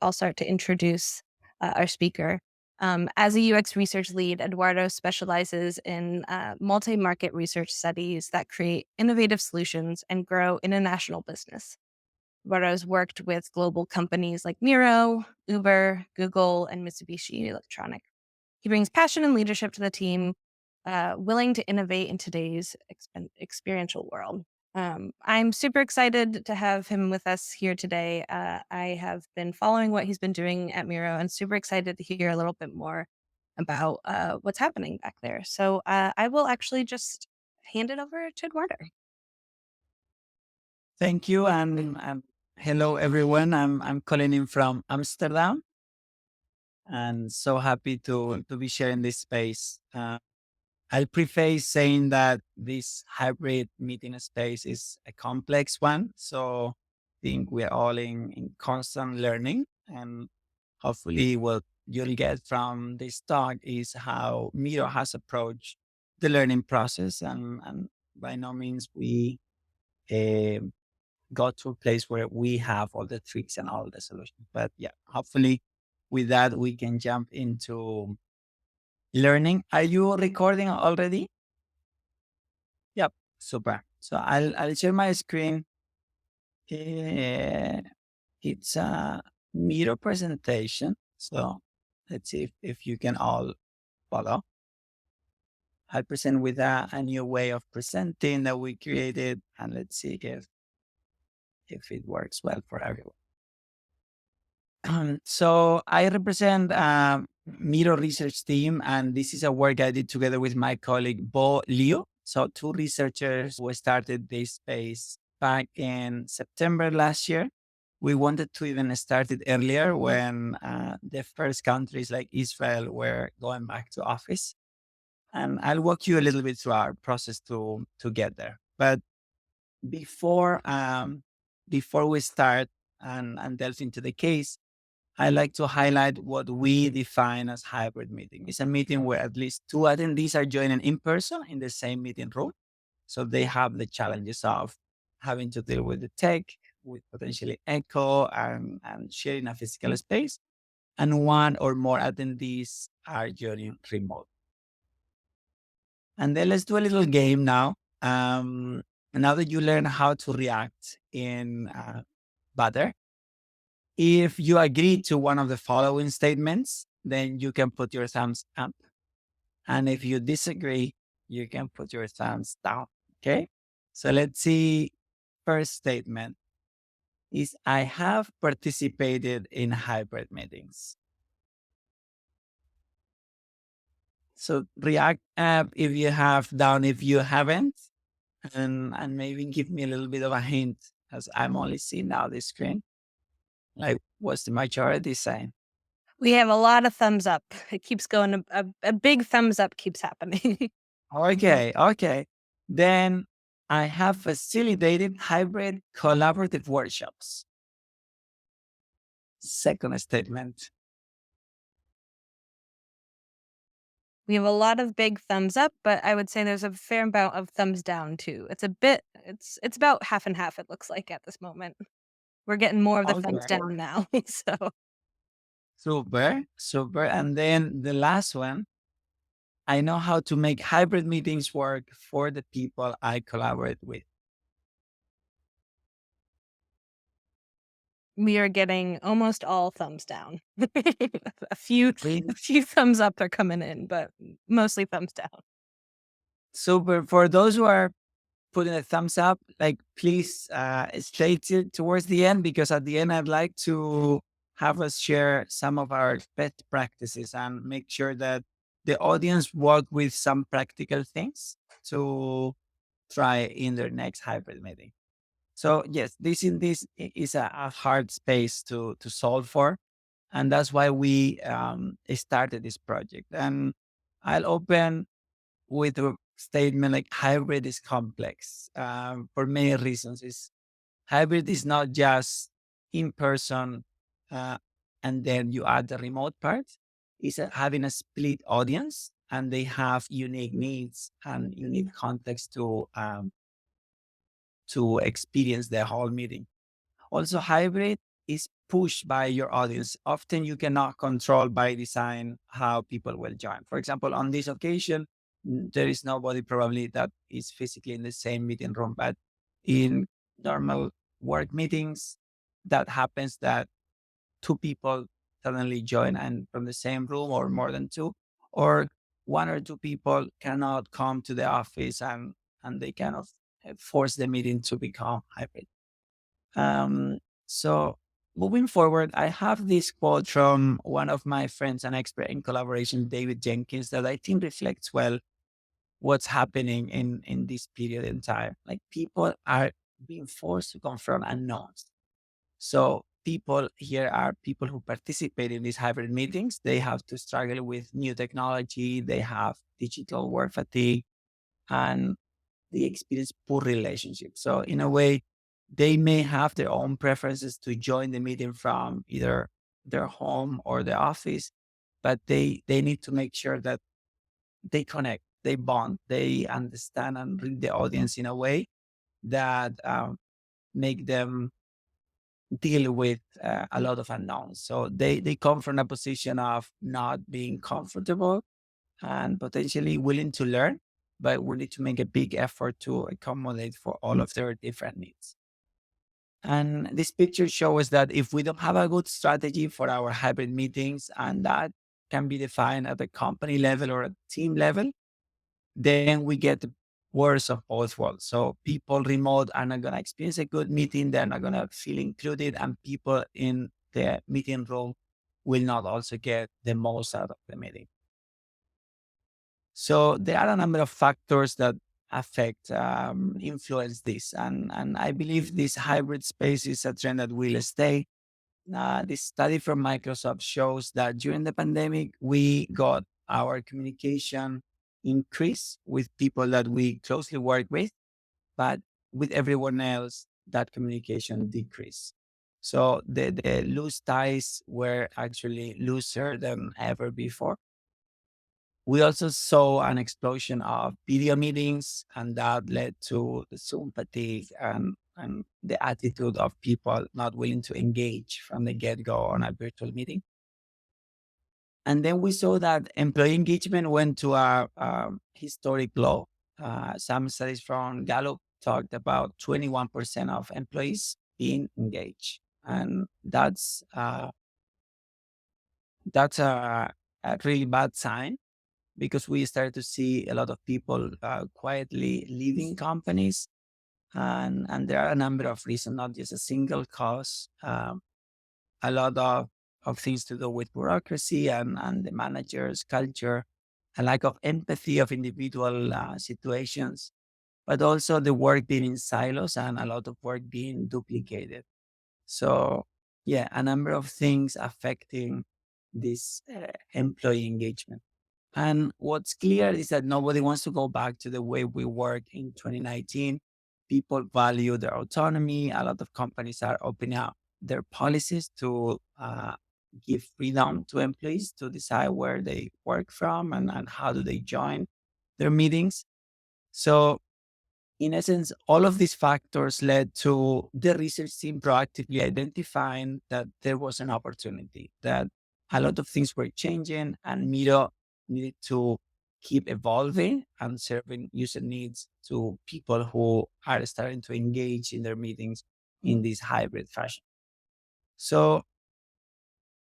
I'll start to introduce our speaker. As a UX research lead, Eduardo specializes in multi-market research studies that create innovative solutions and grow international business. Eduardo's worked with global companies like Miro, Uber, Google, and Mitsubishi Electronic. He brings passion and leadership to the team, willing to innovate in today's experiential world. I'm super excited to have him with us here today. I have been following what he's been doing at Miro and super excited to hear a little bit more about what's happening back there. So I will actually just hand it over to Eduardo. Thank you, and hello everyone. I'm calling in from Amsterdam, and so happy to be sharing this space. I'll preface saying that this hybrid meeting space is a complex one, so I think we're all in constant learning, and hopefully, what you'll get from this talk is how Miro has approached the learning process, and by no means we. Uh, got to a place where we have all the tricks and all the solutions. But yeah, hopefully with that, we can jump into learning. Are you recording already? Yep. Super. So I'll share my screen. Eh, it's a Miro presentation. So let's see if you can all follow. I'll present with a new way of presenting that we created, and let's see if it works well for everyone. So I represent Miro Research team, and this is a work I did together with my colleague Bo Liu. So two researchers who started this space back in September last year. We wanted to even start it earlier when the first countries like Israel were going back to office. And I'll walk you a little bit through our process to get there. But before before we start and delve into the case, I like to highlight what we define as hybrid meeting. It's a meeting where at least two attendees are joining in person in the same meeting room. So they have the challenges of having to deal with the tech, with potentially echo and sharing a physical space. And one or more attendees are joining remote. And then let's do a little game now. Now that you learn how to react in Butter, if you agree to one of the following statements, then you can put your thumbs up. And if you disagree, you can put your thumbs down. Okay. So let's see. First statement is I have participated in hybrid meetings. So react up if you have, down if you haven't, and maybe give me a little bit of a hint as I'm only seeing now the screen. Like, what's the majority saying? We have a lot of thumbs up. It keeps going. A big thumbs up keeps happening. Okay, okay. Then I have facilitated hybrid collaborative workshops. Second statement. We have a lot of big thumbs up, but I would say there's a fair amount of thumbs down too. It's about half and half, it looks like at this moment. We're getting more of the thumbs Okay. down now. So Super, super. And then the last one, I know how to make hybrid meetings work for the people I collaborate with. we are getting almost all thumbs down. a few Really a few thumbs up are coming in, but mostly thumbs down. super. For those who are putting a thumbs up, like please stay towards the end because at the end I'd like to have us share some of our best practices and make sure that the audience walk with some practical things to try in their next hybrid meeting. So yes, this is a hard space to solve for, and that's why we started this project. And I'll open with a statement like hybrid is complex for many reasons. Is hybrid is not just in person uh, and then you add the remote part. It's having a split audience and they have unique needs and unique context to experience the whole meeting. Also, hybrid is pushed by your audience. Often you cannot control by design how people will join. For example, on this occasion, there is nobody probably that is physically in the same meeting room, but in normal work meetings, that happens that two people suddenly join and from the same room or more than two, or one or two people cannot come to the office and they kind of force the meeting to become hybrid. So moving forward, I have this quote from one of my friends and expert in collaboration, David Jenkins, that I think reflects well what's happening in this period in time. Like people are being forced to confront unknowns. So people here are people who participate in these hybrid meetings. They have to struggle with new technology. They have digital work fatigue and they experience poor relationships. So in a way, they may have their own preferences to join the meeting from either their home or the office, but they need to make sure that they connect, they bond, they understand and read the audience in a way that make them deal with a lot of unknowns. So they come from a position of not being comfortable and potentially willing to learn, but we need to make a big effort to accommodate for all of their different needs. And this picture shows that if we don't have a good strategy for our hybrid meetings, and that can be defined at the company level or at team level, then we get the worst of both worlds. So people remote are not going to experience a good meeting. They're not going to feel included, and people in the meeting room will not also get the most out of the meeting. So there are a number of factors that affect, influence this. And I believe this hybrid space is a trend that will stay. This study from Microsoft shows that during the pandemic, we got our communication increase with people that we closely work with, but with everyone else, that communication decreased. So the loose ties were actually looser than ever before. We also saw an explosion of video meetings, and that led to the Zoom fatigue and the attitude of people not willing to engage from the get go on a virtual meeting. And then we saw that employee engagement went to a historic low. Some studies from Gallup talked about 21% of employees being engaged. And that's a really bad sign because we started to see a lot of people quietly leaving companies. And there are a number of reasons, not just a single cause. A lot of things to do with bureaucracy and the manager's culture, a lack of empathy of individual situations, but also the work being in silos and a lot of work being duplicated. So, yeah, a number of things affecting this employee engagement. And what's clear is that nobody wants to go back to the way we worked in 2019. People value their autonomy. A lot of companies are opening up their policies to give freedom to employees to decide where they work from and how do they join their meetings. So in essence, all of these factors led to the research team proactively identifying that there was an opportunity, that a lot of things were changing, and Miro needed to keep evolving and serving user needs to people who are starting to engage in their meetings in this hybrid fashion. So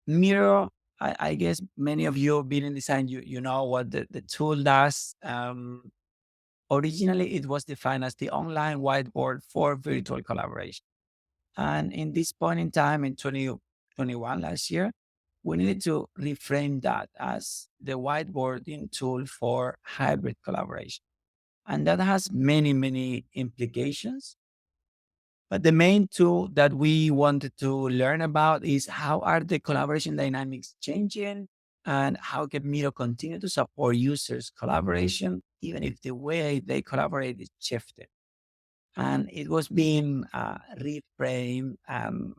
Miro, I guess many of you have been in design, you know what the tool does. Originally, it was defined as the online whiteboard for virtual collaboration. And in this point in time, in 2021, last year, we needed to reframe that as the whiteboarding tool for hybrid collaboration. And that has many, many implications. But the main tool that we wanted to learn about is how are the collaboration dynamics changing and how can Miro continue to support users' collaboration, even if the way they collaborate is shifted. And it was being reframed and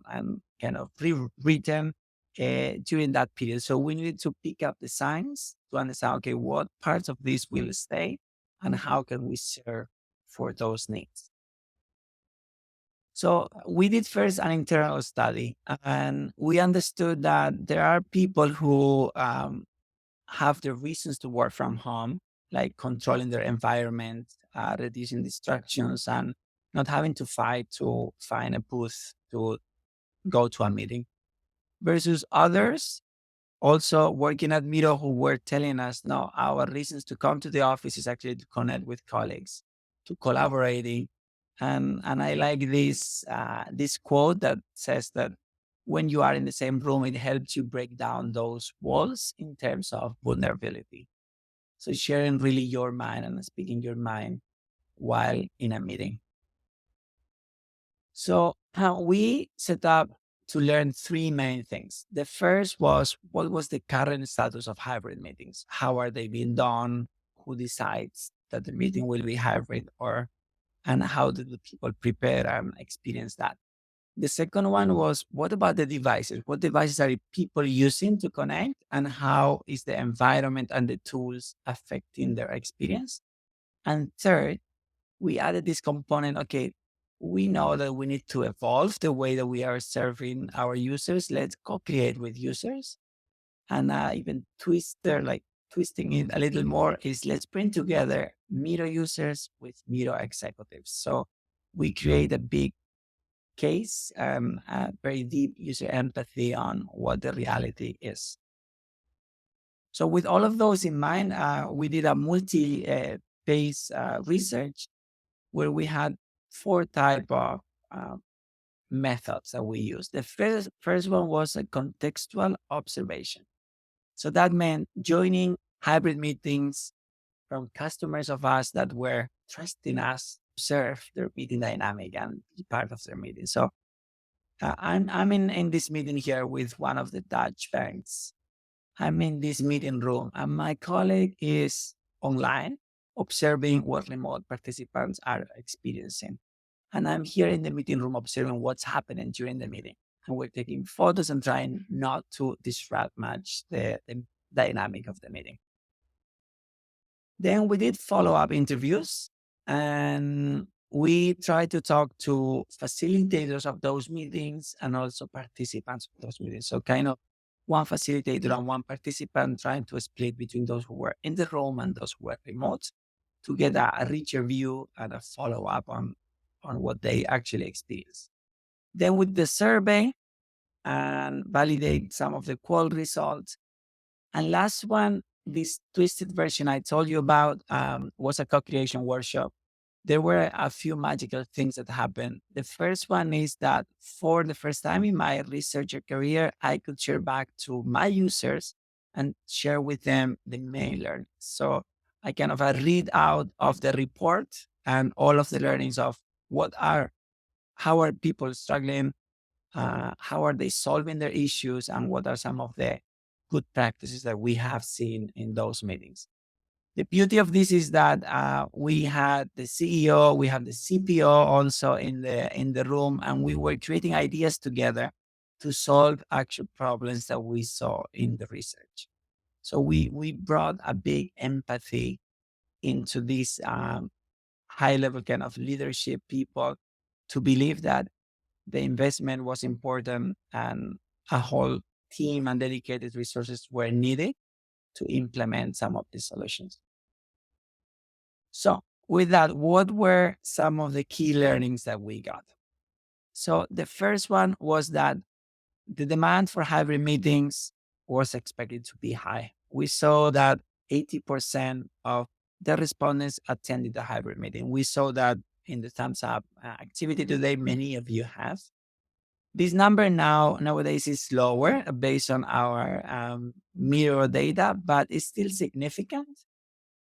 kind of rewritten during that period. So we needed to pick up the signs to understand, okay, what parts of this will stay and how can we serve for those needs. So we did first an internal study, and we understood that there are people who have the reasons to work from home, like controlling their environment, reducing distractions, and not having to fight to find a booth to go to a meeting, versus others also working at Miro who were telling us, no, our reasons to come to the office is actually to connect with colleagues, to collaborating. And I like this quote that says that when you are in the same room, it helps you break down those walls in terms of vulnerability. So sharing really your mind and speaking your mind while in a meeting. So we set up to learn three main things. The first was what was the current status of hybrid meetings? How are they being done? Who decides that the meeting will be hybrid, or and how do the people prepare and experience that? The second one was what about the devices? What devices are people using to connect, and how is the environment and the tools affecting their experience? And third, we added this component. Okay, we know that we need to evolve the way that we are serving our users. Let's co-create with users, and even twisting it a little more is let's bring together Miro users with Miro executives. So we create a big case, a very deep user empathy on what the reality is. So with all of those in mind, we did a multi-phase research where we had four type of uh, methods that we used. The first one was a contextual observation. So that meant joining hybrid meetings from customers of us that were trusting us to serve their meeting dynamic and be part of their meeting. So I'm in this meeting here with one of the Dutch banks. I'm in this meeting room, and my colleague is online observing what remote participants are experiencing. And I'm here in the meeting room observing what's happening during the meeting. And we're taking photos and trying not to disrupt much the dynamic of the meeting. Then we did follow up interviews, and we tried to talk to facilitators of those meetings and also participants of those meetings. So, kind of one facilitator and one participant trying to split between those who were in the room and those who were remote to get a richer view and a follow up on what they actually experienced. Then, with the survey and validate some of the qual results, and last one, this twisted version I told you about was a co-creation workshop. There were a few magical things that happened. The first one is that for the first time in my researcher career, I could share back to my users and share with them the main learnings. So I kind of read out of the report and all of the learnings of how are people struggling, how are they solving their issues, and what are some of the good practices that we have seen in those meetings. The beauty of this is that we had the CEO, we have the CPO also in the room, and we were creating ideas together to solve actual problems that we saw in the research. So we brought a big empathy into this high level kind of leadership people to believe that the investment was important and a whole team and dedicated resources were needed to implement some of these solutions. So, with that, what were some of the key learnings that we got? So, the first one was that the demand for hybrid meetings was expected to be high. We saw that 80% of the respondents attended the hybrid meeting. We saw that in the thumbs up activity today, many of you have. This number nowadays is lower based on our Miro data, but it's still significant.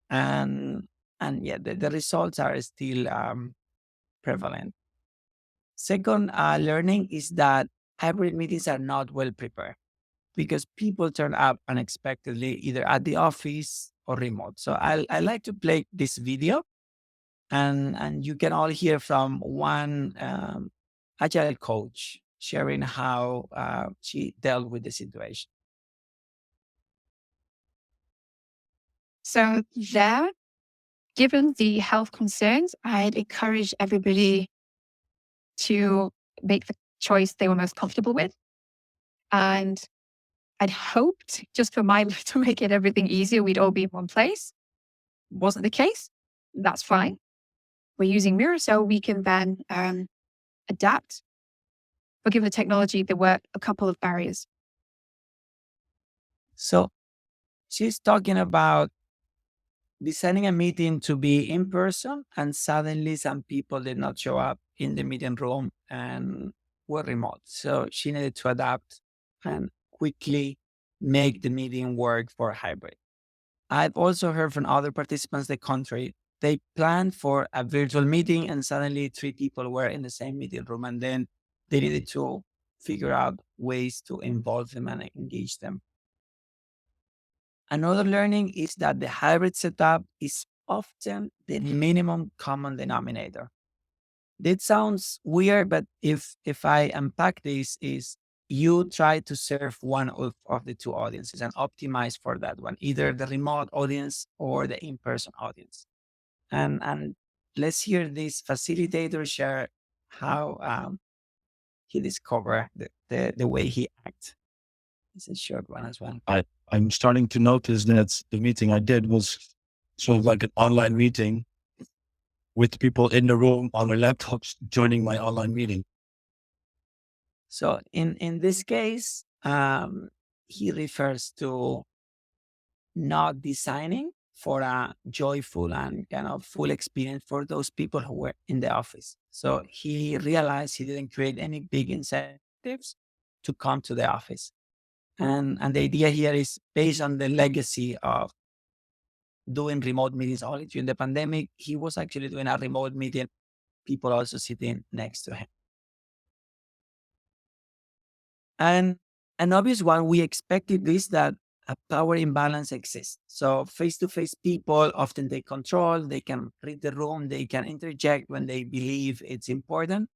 And yeah, the results are still prevalent. Second learning is that hybrid meetings are not well prepared because people turn up unexpectedly either at the office or remote. So I like to play this video, and you can all hear from one agile coach sharing how she dealt with the situation. So there, given the health concerns, I'd encourage everybody to make the choice they were most comfortable with. And I'd hoped just for my to make it everything easier, we'd all be in one place. Wasn't the case. That's fine. We're using Miro, so we can then adapt. But given the technology, there were a couple of barriers. So she's talking about designing a meeting to be in person, and suddenly some people did not show up in the meeting room and were remote. So she needed to adapt and quickly make the meeting work for hybrid. I've also heard from other participants the contrary. They planned for a virtual meeting and suddenly three people were in the same meeting room, and then they needed to figure out ways to involve them and engage them. Another learning is that the hybrid setup is often the minimum common denominator. That sounds weird, but if I unpack this, is you try to serve one of the two audiences and optimize for that one, either the remote audience or the in-person audience. And let's hear this facilitator share how he discovered the way he acts. It's a short one as well. I'm starting to notice that the meeting I did was sort of like an online meeting with people in the room on their laptops joining my online meeting. So in this case, he refers to not designing for a joyful and kind of full experience for those people who were in the office. So he realized he didn't create any big incentives to come to the office. And the idea here is based on the legacy of doing remote meetings only during the pandemic. He was actually doing a remote meeting, people also sitting next to him. And an obvious one we expected is that a power imbalance exists. So face-to-face people often take control, they can read the room, they can interject when they believe it's important.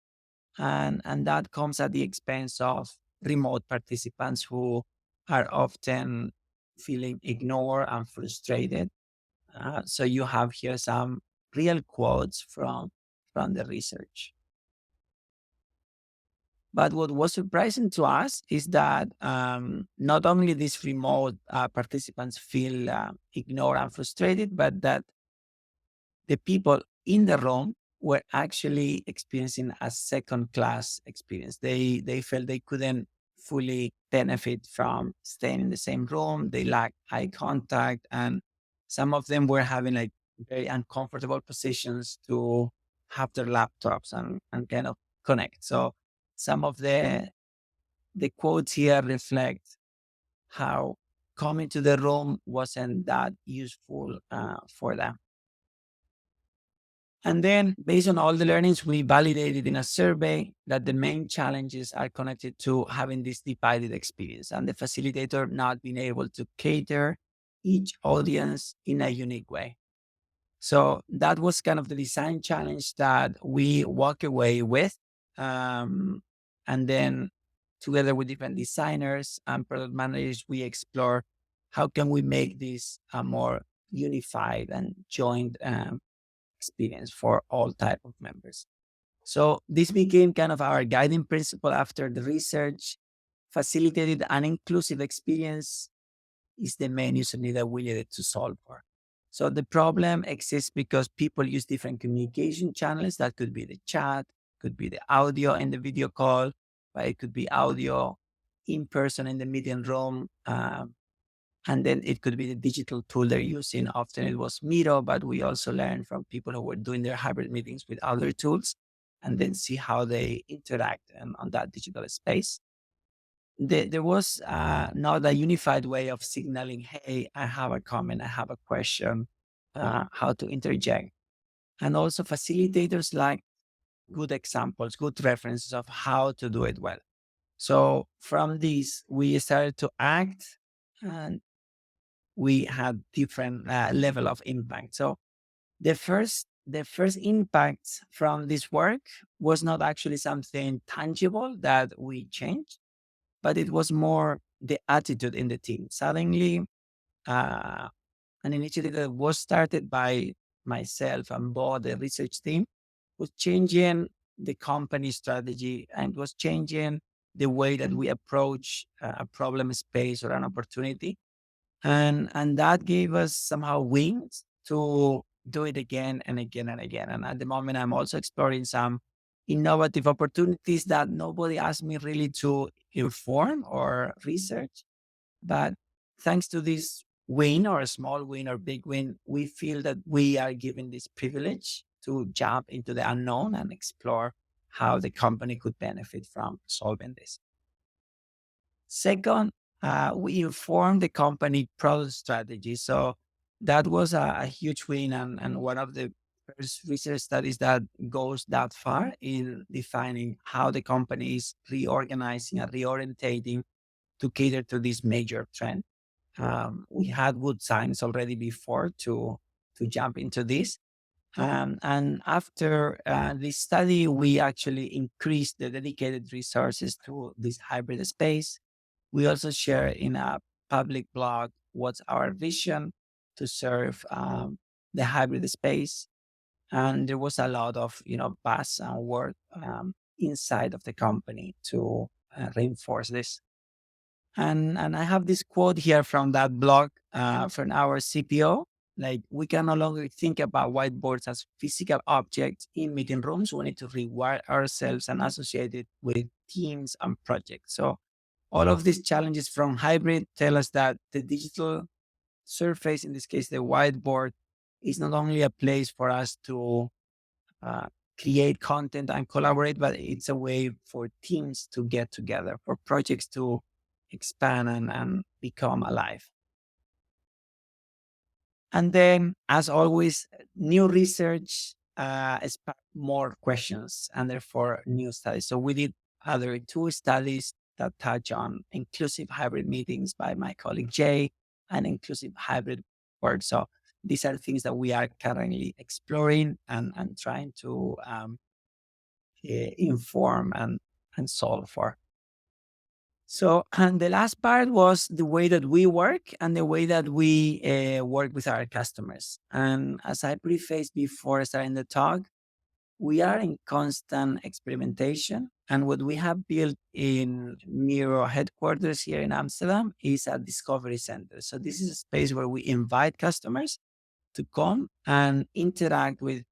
And that comes at the expense of remote participants who are often feeling ignored and frustrated. So you have here some real quotes from the research. But what was surprising to us is that not only these remote participants feel ignored and frustrated, but that the people in the room were actually experiencing a second class experience. They felt they couldn't fully benefit from staying in the same room. They lacked eye contact, and some of them were having like very uncomfortable positions to have their laptops and kind of connect. So some of the quotes here reflect how coming to the room wasn't that useful for them. And then, based on all the learnings, we validated in a survey that the main challenges are connected to having this divided experience and the facilitator not being able to cater each audience in a unique way. So that was kind of the design challenge that we walk away with. And then together with different designers and product managers, we explore how can we make this a more unified and joint experience for all type of members. So this became kind of our guiding principle after the research. Facilitated an inclusive experience is the main user need that we needed to solve for. So the problem exists because people use different communication channels. That could be the chat, could be the audio in the video call, but it could be audio in person in the meeting room. And then it could be the digital tool they're using. Often it was Miro, but we also learned from people who were doing their hybrid meetings with other tools and then see how they interact on that digital space. There was not a unified way of signaling, hey, I have a comment, I have a question, how to interject. And also facilitators like good examples, good references of how to do it well. So from this, we started to act and we had different level of impact. So the first impact from this work was not actually something tangible that we changed, but it was more the attitude in the team. Suddenly, uh, an initiative that was started by myself and Bo, the research team, was changing the company strategy, and it was changing the way that we approach a problem space or an opportunity. And that gave us somehow wings to do it again and again and again. And at the moment, I'm also exploring some innovative opportunities that nobody asked me really to inform or research. But thanks to this win, or a small win or big win, we feel that we are given this privilege to jump into the unknown and explore how the company could benefit from solving this. Second, we informed the company product strategy. So that was a huge win, and one of the first research studies that goes that far in defining how the company is reorganizing and reorientating to cater to this major trend. We had good signs already before to jump into this. And after this study, we actually increased the dedicated resources to this hybrid space. We also share in a public blog what's our vision to serve the hybrid space. And there was a lot of buzz and work inside of the company to reinforce this. And I have this quote here from that blog from our CPO. Like, we can no longer think about whiteboards as physical objects in meeting rooms. We need to rewire ourselves and associate it with teams and projects. So all of these challenges from hybrid tell us that the digital surface, in this case, the whiteboard, is not only a place for us to uh, create content and collaborate, but it's a way for teams to get together, for projects to expand and become alive. And then, as always, new research sparked more questions and therefore new studies. So we did other two studies that touch on inclusive hybrid meetings by my colleague Jay, and inclusive hybrid work. So these are things that we are currently exploring and trying to inform and solve for. So, and the last part was the way that we work and the way that we work with our customers. And as I prefaced before starting the talk, we are in constant experimentation. And what we have built in Miro headquarters here in Amsterdam is a discovery center. So this is a space where we invite customers to come and interact with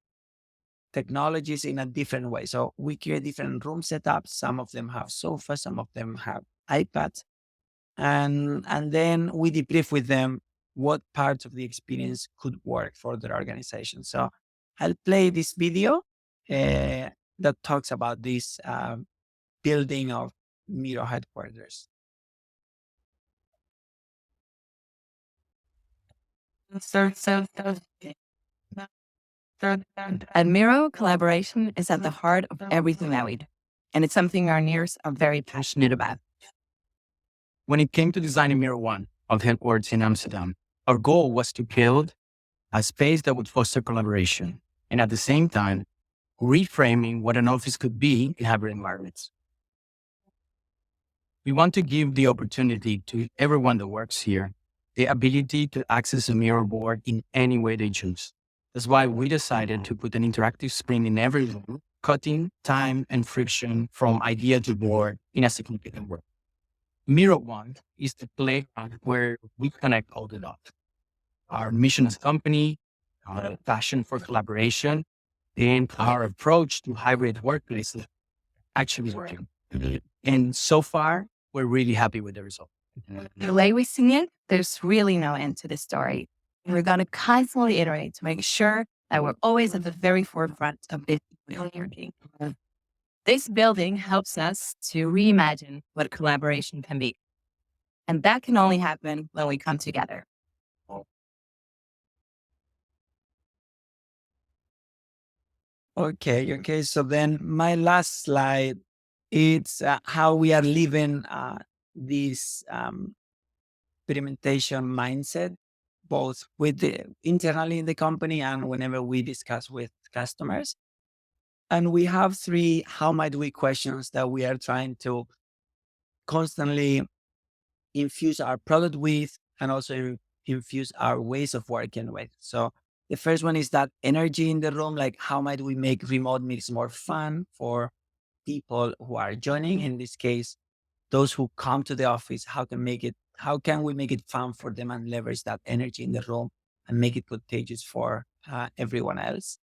technologies in a different way. So we create different room setups. Some of them have sofas, some of them have iPads. And then we debrief with them what parts of the experience could work for their organization. So I'll play this video that talks about this building of Miro headquarters. At Miro, collaboration is at the heart of everything that we do, and it's something our engineers are very passionate about. When it came to designing Miro One of headquarters in Amsterdam, our goal was to build a space that would foster collaboration and at the same time, reframing what an office could be in hybrid environments. We want to give the opportunity to everyone that works here the ability to access a Miro board in any way they choose. That's why we decided to put an interactive screen in every room, cutting time and friction from idea to board in a significant way. Miro One is the playground where we connect all the dots. Our mission as a company, our passion for collaboration, and our approach to hybrid workplaces actually working. And so far, we're really happy with the result. The way we see it, there's really no end to this story. We're going to constantly iterate to make sure that we're always at the very forefront of this building. This building helps us to reimagine what collaboration can be. And that can only happen when we come together. Okay. So then my last slide, it's how we are living this experimentation mindset, both with internally in the company and whenever we discuss with customers. And we have 3 how might we questions that we are trying to constantly infuse our product with, and also infuse our ways of working with. So The first one is that energy in the room, like how might we make remote meetings more fun for people who are joining? In this case, those who come to the office, how can we make it fun for them and leverage that energy in the room and make it contagious for everyone else?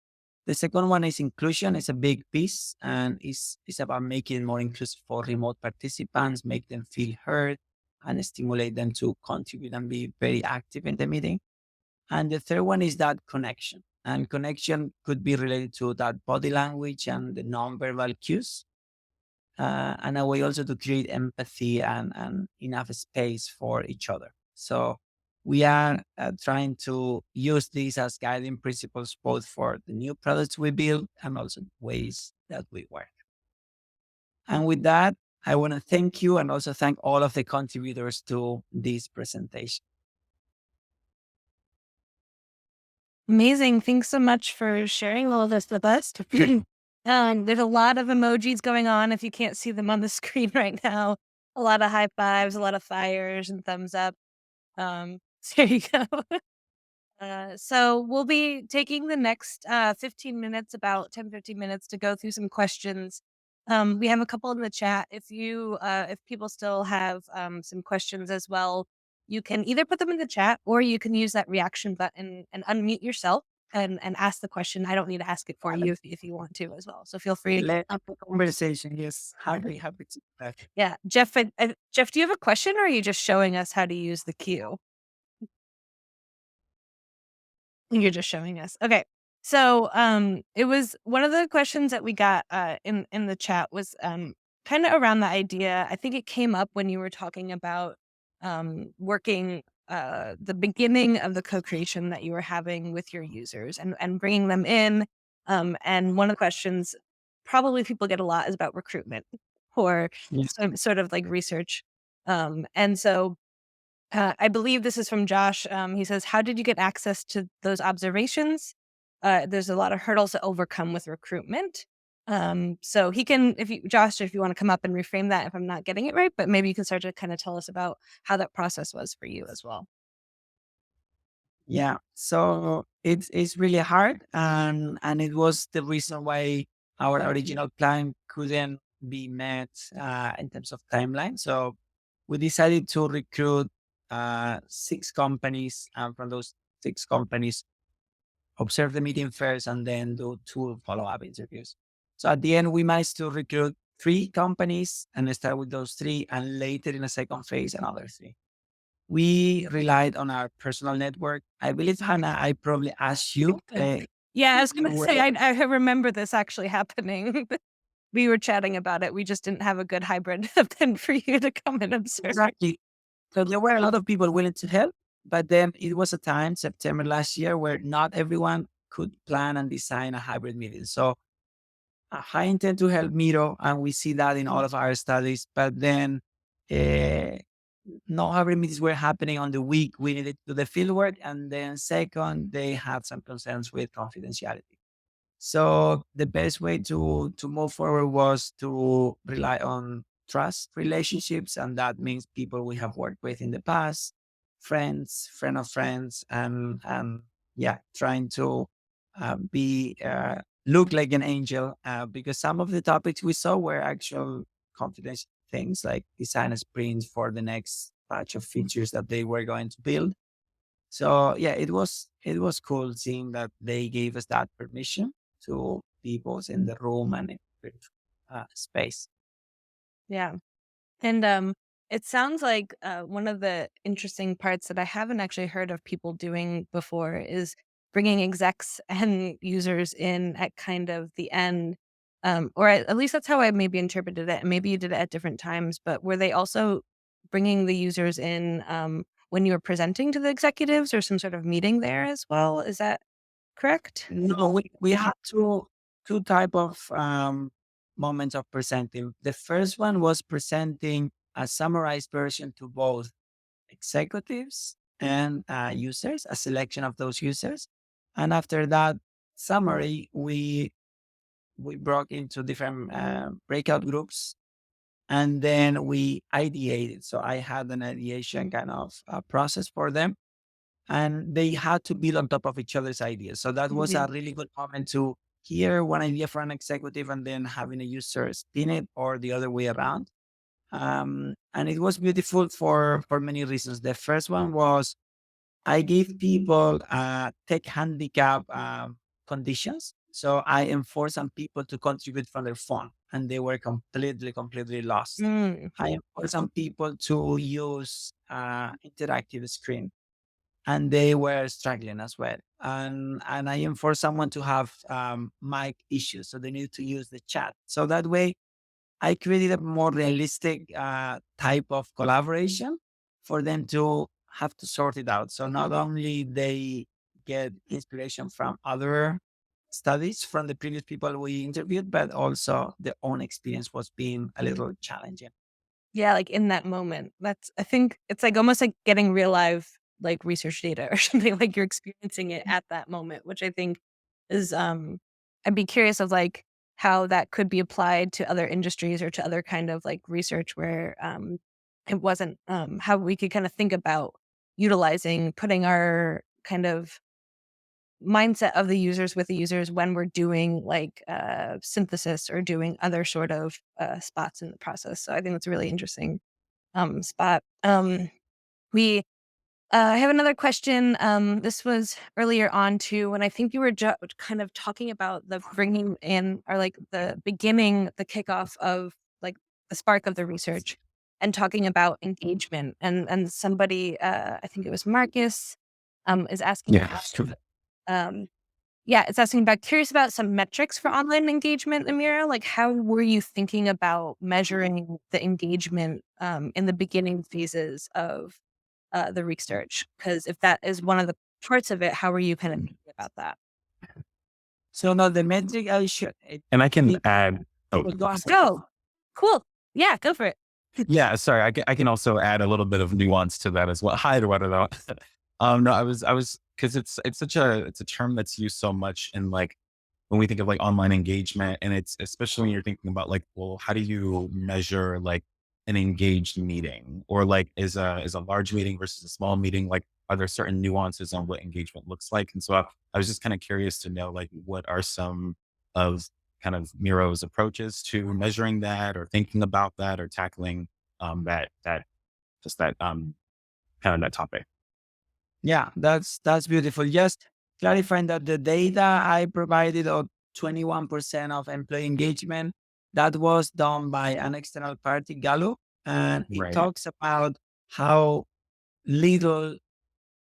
The second one is inclusion. It's a big piece and it's about making it more inclusive for remote participants, make them feel heard and stimulate them to contribute and be very active in the meeting. And the third one is that connection. And connection could be related to that body language and the nonverbal cues. And a way also to create empathy and enough space for each other. So we are trying to use these as guiding principles, both for the new products we build and also ways that we work. And with that, I want to thank you and also thank all of the contributors to this presentation. Amazing. Thanks so much for sharing all of this with us. There's a lot of emojis going on if you can't see them on the screen right now. A lot of high fives, a lot of fires and thumbs up. So there you go. So we'll be taking the next 15 minutes, about 10, 15 minutes to go through some questions. We have a couple in the chat. If people still have some questions as well, you can either put them in the chat or you can use that reaction button and unmute yourself and ask the question. I don't need to ask it for you if you want to as well. So feel free. Let up a conversation. Yes, happy to do that. Yeah, Jeff. Jeff, do you have a question or are you just showing us how to use the queue? You're just showing us. Okay. So it was one of the questions that we got in the chat was kind of around the idea. I think it came up when you were talking about working the beginning of the co-creation that you were having with your users and bringing them in. And one of the questions probably people get a lot is about recruitment or some sort of like research. And so I believe this is from Josh. He says, "How did you get access to those observations? There's a lot of hurdles to overcome with recruitment." So he can, Josh, if you want to come up and reframe that, if I'm not getting it right, but maybe you can start to kind of tell us about how that process was for you as well. Yeah, so it's really hard, and it was the reason why our original plan couldn't be met in terms of timeline. So we decided to recruit 6 companies, and from those 6 companies, observe the meeting first, and then do 2 follow-up interviews. So at the end, we managed to recruit 3 companies and start with those 3, and later in a second phase, another 3. We relied on our personal network. I believe, Hannah, I probably asked you. Yeah, I was going to say, I remember this actually happening. We were chatting about it. We just didn't have a good hybrid event for you to come and observe. Exactly. So there were a lot of people willing to help, but then it was a time, September last year, where not everyone could plan and design a hybrid meeting. So I intend to help Miro, and we see that in all of our studies, but then no hybrid meetings were happening on the week we needed to do the fieldwork. And then second, they had some concerns with confidentiality. So the best way to move forward was to rely on trust relationships. And that means people we have worked with in the past, friend of friends, and yeah, trying to look like an angel, because some of the topics we saw were actual confidential things like design a sprint for the next batch of features that they were going to build. So yeah, it was cool seeing that they gave us that permission to be both in the room and in space. Yeah. And it sounds like one of the interesting parts that I haven't actually heard of people doing before is bringing execs and users in at kind of the end. Or at least that's how I maybe interpreted it. And maybe you did it at different times, but were they also bringing the users in when you were presenting to the executives or some sort of meeting there as well? Is that correct? No, we had two type of moments of presenting. The first one was presenting a summarized version to both executives and users, a selection of those users. And after that summary, we broke into different breakout groups, and then we ideated. So I had an ideation kind of process for them. and they had to build on top of each other's ideas. So that was a really good moment to hear one idea from an executive and then having a user spin it, or the other way around. And it was beautiful for many reasons. The first one was I gave people tech handicap conditions. So I enforced some people to contribute from their phone, and they were completely lost. Mm. I enforced some people to use interactive screen, and they were struggling as well. And I enforced someone to have mic issues, so they need to use the chat. So that way, I created a more realistic type of collaboration for them to have to sort it out. So not only they get inspiration from other studies from the previous people we interviewed, but also their own experience was being a little challenging. Yeah, like in that moment. I think it's like almost like getting real live like research data or something, like you're experiencing it at that moment, which I think is I'd be curious of like how that could be applied to other industries or to other kind of like research where it wasn't how we could kind of think about utilizing putting our kind of mindset of the users with the users when we're doing like synthesis or doing other sort of spots in the process. So I think that's a really interesting spot. We I have another question. This was earlier on too, when I think you were kind of talking about the bringing in or like the beginning, the kickoff of like the spark of the research, and talking about engagement. And somebody, I think it was Marcus, is asking. Yeah. Um, yeah, it's asking about curious about some metrics for online engagement, Amira. Like, how were you thinking about measuring the engagement in the beginning phases of the research? Because if that is one of the parts of it, how were you kind of thinking about that? So now the metric I should And I can add. Oh, go ahead. Go. Cool. Yeah, go for it. yeah. Sorry, I can also add a little bit of nuance to that as well. Hi, Eduardo. No, I was because it's such it's a term that's used so much in like when we think of like online engagement, and it's especially when you're thinking about like, well, how do you measure like an engaged meeting, or like is a large meeting versus a small meeting? Like, are there certain nuances on what engagement looks like? And so I was just kind of curious to know like what are some of kind of Miro's approaches to measuring that, or thinking about that, or tackling that just that kind of that topic. Yeah, that's beautiful. Just clarifying that the data I provided of 21% of employee engagement, that was done by an external party, Gallup, and it Right. talks about how little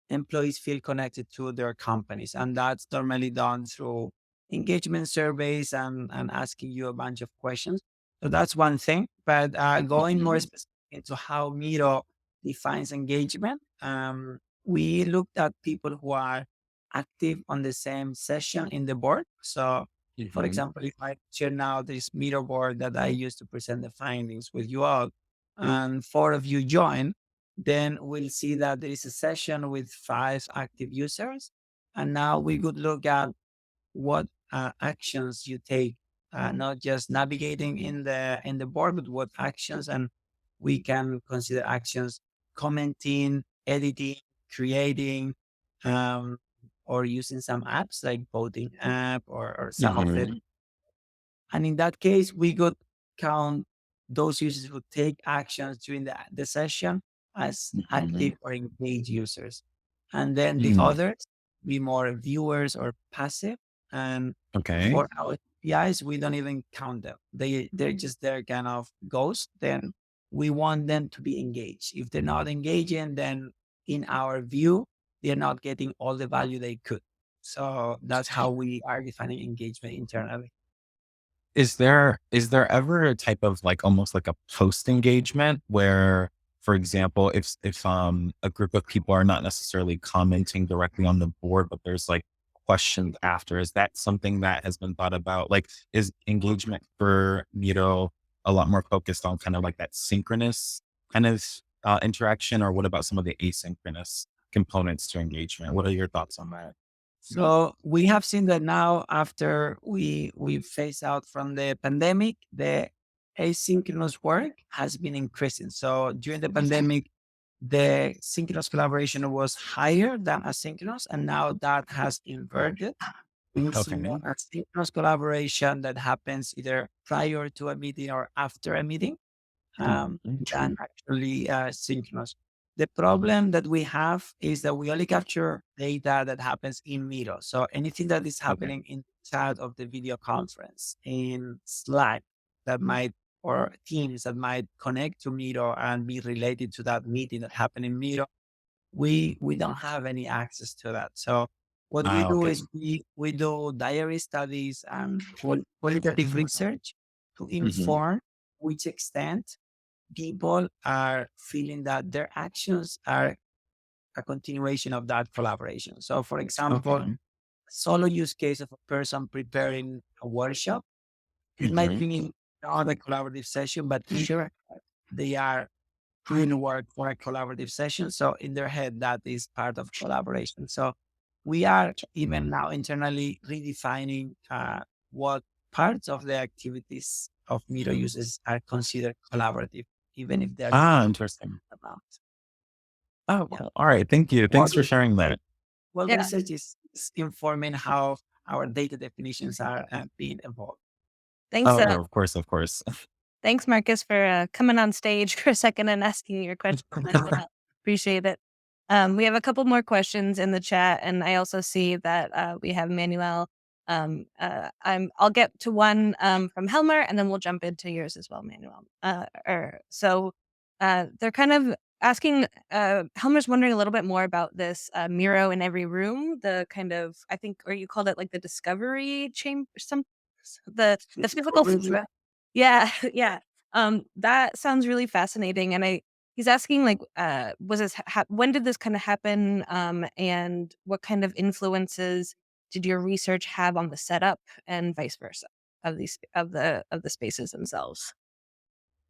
employees feel connected to their companies. And that's normally done through engagement surveys and asking you a bunch of questions. So that's one thing. But going more specific into how Miro defines engagement, we looked at people who are active on the same session in the board. So, for Mhm. example, if I share now this Miro board that I used to present the findings with you all, and four of you join, then we'll see that there is a session with 5 active users. And now we could look at what actions you take, not just navigating in the board, but what actions, and we can consider actions commenting, editing, creating, um, or using some apps like voting app or some of the. Mhm. And in that case, we could count those users who take actions during the session as active or engaged users. And then the Mhm. others be more viewers or passive. And Okay. for our APIs, we don't even count them. They're just there kind of ghost. Then we want them to be engaged. If they're not engaging, then in our view, they're not getting all the value they could. So that's how we are defining engagement internally. Is there ever a type of like almost like a post engagement where, for example, if a group of people are not necessarily commenting directly on the board, but there's like questions after, is that something that has been thought about? Like, is engagement for Miro a lot more focused on kind of like that synchronous kind of interaction, or what about some of the asynchronous components to engagement? What are your thoughts on that? So we have seen that now after we phase out from the pandemic, the asynchronous work has been increasing. So during the pandemic, the synchronous collaboration was higher than asynchronous, and now that has inverted. We see Okay. more asynchronous collaboration that happens either prior to a meeting or after a meeting than actually synchronous. The problem that we have is that we only capture data that happens in Miro. So anything that is happening in the chat of the video conference, in Slack that might, or Teams that might connect to Miro and be related to that meeting that happened in Miro, we don't have any access to that. So what we do Okay. is we do diary studies and qualitative research to inform which extent people are feeling that their actions are a continuation of that collaboration. So for example, Okay. solo use case of a person preparing a workshop, it might be not a collaborative session, but sure, they are doing work for a collaborative session. So in their head, that is part of collaboration. So we are even now internally redefining what parts of the activities of Miro uses are considered collaborative, even if they're Interesting. about. Oh, well, all right. Thank you. Thanks for sharing that. Well, Yeah. research is informing how our data definitions are being evolved. Thanks, Oh, no, of course, of course. thanks, Marcus, for coming on stage for a second and asking your question. Appreciate it. We have a couple more questions in the chat, and I also see that we have Manuel. I'll get to one from Helmer, and then we'll jump into yours as well, Manuel. They're kind of asking. Helmer's wondering a little bit more about this Miro in every room. The kind of, I think, or you called it like the discovery chamber, the physical. Yeah, yeah. That sounds really fascinating, and he's asking like, was this when did this kind of happen, and what kind of influences did your research have on the setup and vice versa of the spaces themselves?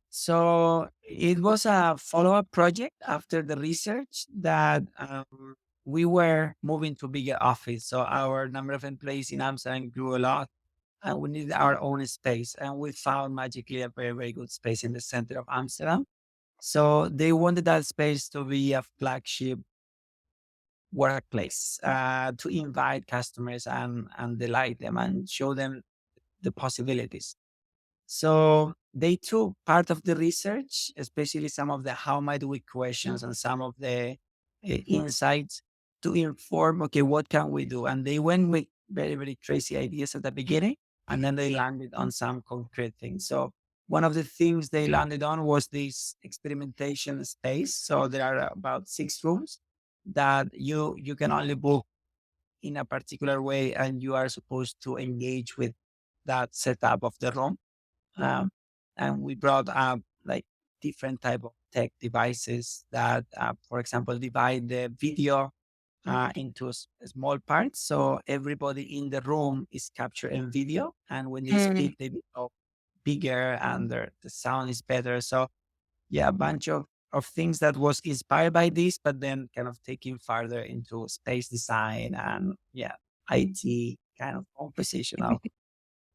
So it was a follow-up project after the research that we were moving to bigger office. So our number of employees in Amsterdam grew a lot and we needed our own space. And we found magically a very, very good space in the center of Amsterdam. So they wanted that space to be a flagship workplace to invite customers and delight them and show them the possibilities. So they took part of the research, especially some of the how might we questions and some of the insights to inform, okay, what can we do? And they went with very, very crazy ideas at the beginning, and then they landed on some concrete things. So one of the things they landed on was this experimentation space. So there are about 6 rooms that you can only book in a particular way, and you are supposed to engage with that setup of the room. And we brought up like different type of tech devices that, for example, divide the video into small parts. So everybody in the room is captured in video, and when they speak, they become bigger and the sound is better. So yeah, a bunch of things that was inspired by this, but then kind of taking farther into space design and yeah, IT kind of composition of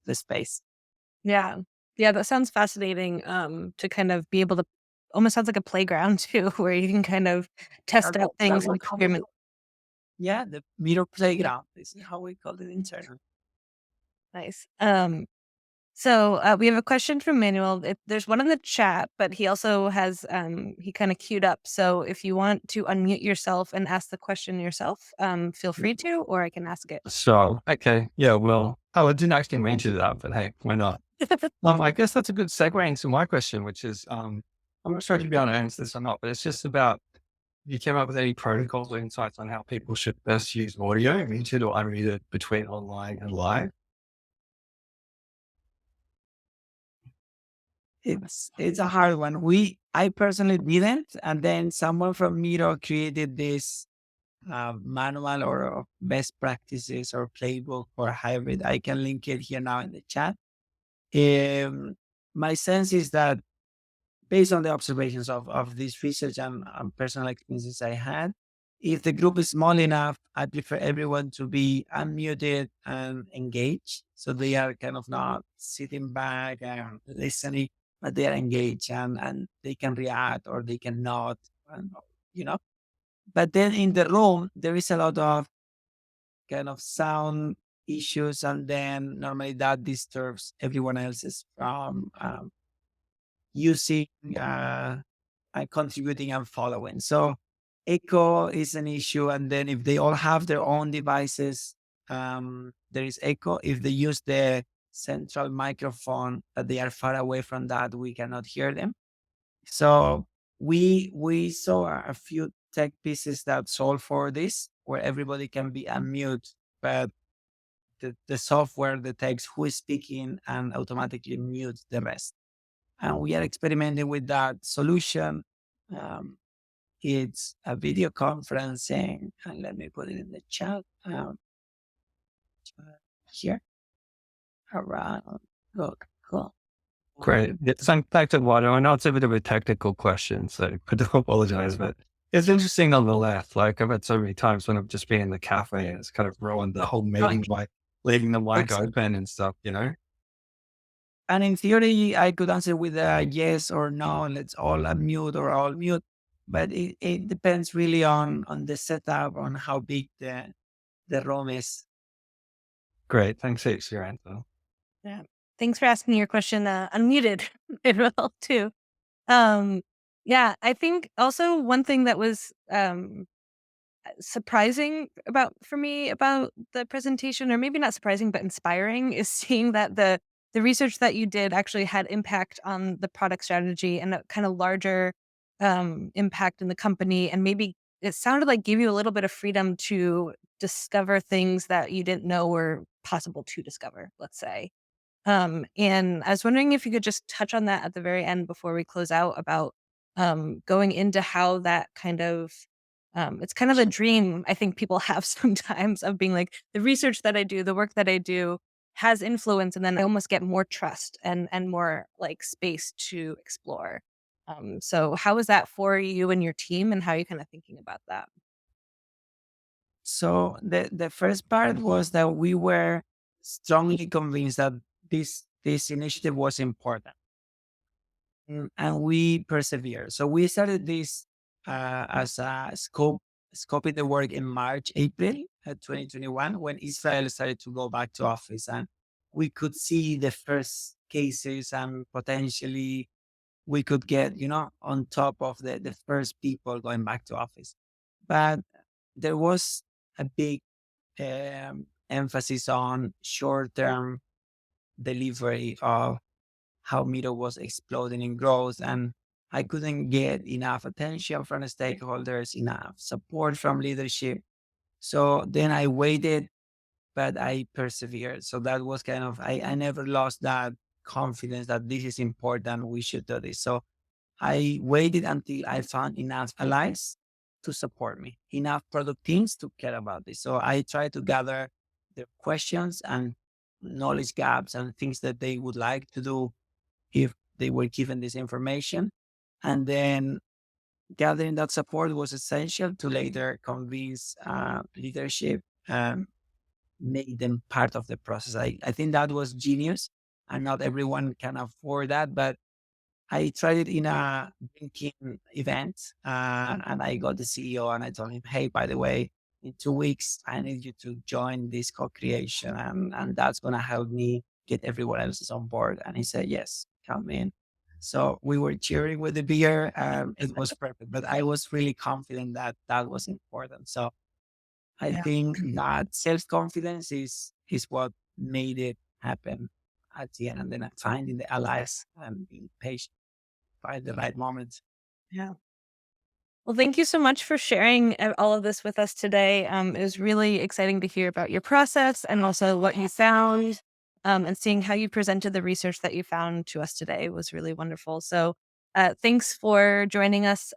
the space. Yeah. Yeah, that sounds fascinating, to kind of be able to almost sounds like a playground too, where you can kind of test out things and experiment. Yeah, the Miro playground. This is how we call it internally. Nice. We have a question from Manuel. There's one in the chat, but he also has he kind of queued up. So if you want to unmute yourself and ask the question yourself, feel free to, or I can ask it. So, okay. Yeah, well, I didn't actually mention that, but hey, why not? I guess that's a good segue into my question, which is, I'm not sure if you'll be able to answer this or not, but it's just about, you came up with any protocols or insights on how people should best use audio, muted or unmuted, between online and live? It's a hard one. I personally didn't, and then someone from Miro created this manual or best practices or playbook for hybrid. I can link it here now in the chat. My sense is that based on the observations of this research and personal experiences I had, if the group is small enough, I prefer everyone to be unmuted and engaged. So they are kind of not sitting back and listening, but they are engaged and they can react or they can nod. And you know. But then in the room, there is a lot of kind of sound issues, and then normally that disturbs everyone else's from using and contributing and following. So echo is an issue, and then if they all have their own devices, there is echo. If they use the central microphone, but they are far away from that, we cannot hear them. So we saw a few tech pieces that solve for this, where everybody can be unmute, but the software detects who is speaking and automatically mutes the rest. And we are experimenting with that solution. Um, it's a video conferencing, and let me put it in the chat here. Around, look, cool. Great. Thanks, Eduardo. I know it's a bit of a technical question, so I do apologize, but it's interesting nonetheless. Like I've had so many times when I've just been in the cafe and it's kind of ruined the whole meeting by leaving the mic open and stuff, you know? And in theory, I could answer with a yes or no, let's all unmute or all mute. But it depends really on the setup, on how big the room is. Great. Thanks for your answer. Yeah. Thanks for asking your question unmuted. It will help too. Yeah, I think also one thing that was surprising for me about the presentation, or maybe not surprising, but inspiring, is seeing that the research that you did actually had impact on the product strategy and a kind of larger impact in the company. And maybe it sounded like gave you a little bit of freedom to discover things that you didn't know were possible to discover, let's say. And I was wondering if you could just touch on that at the very end before we close out about going into how that kind of it's kind of a dream I think people have sometimes of being like, the research that I do, the work that I do has influence, and then I almost get more trust and more like space to explore. So how is that for you and your team, and how are you kind of thinking about that? So the first part was that we were strongly convinced that this initiative was important. And we persevered. So we started this as a scoping the work in March, April 2021, when Israel started to go back to office, and we could see the first cases, and potentially we could get, on top of the first people going back to office. But there was a big emphasis on short-term delivery of how Miro was exploding in growth, and I couldn't get enough attention from the stakeholders, enough support from leadership. So then I waited, but I persevered. So that was kind of, I never lost that confidence that this is important, we should do this. So I waited until I found enough allies to support me, enough product teams to care about this. So I tried to gather the questions and knowledge gaps and things that they would like to do if they were given this information. And then gathering that support was essential to later convince leadership and make them part of the process. I think that was genius, and not everyone can afford that, but I tried it in a drinking event, and I got the CEO and I told him, hey, by the way, in 2 weeks, I need you to join this co-creation, and that's going to help me get everyone else on board. And he said, yes, come in. So we were cheering with the beer. It was perfect, but I was really confident that that was important. So I think that self-confidence is what made it happen at the end. And then finding the allies and being patient, find the right moment. Yeah. Well, thank you so much for sharing all of this with us today. It was really exciting to hear about your process and also what you found, and seeing how you presented the research that you found to us today was really wonderful. So thanks for joining us.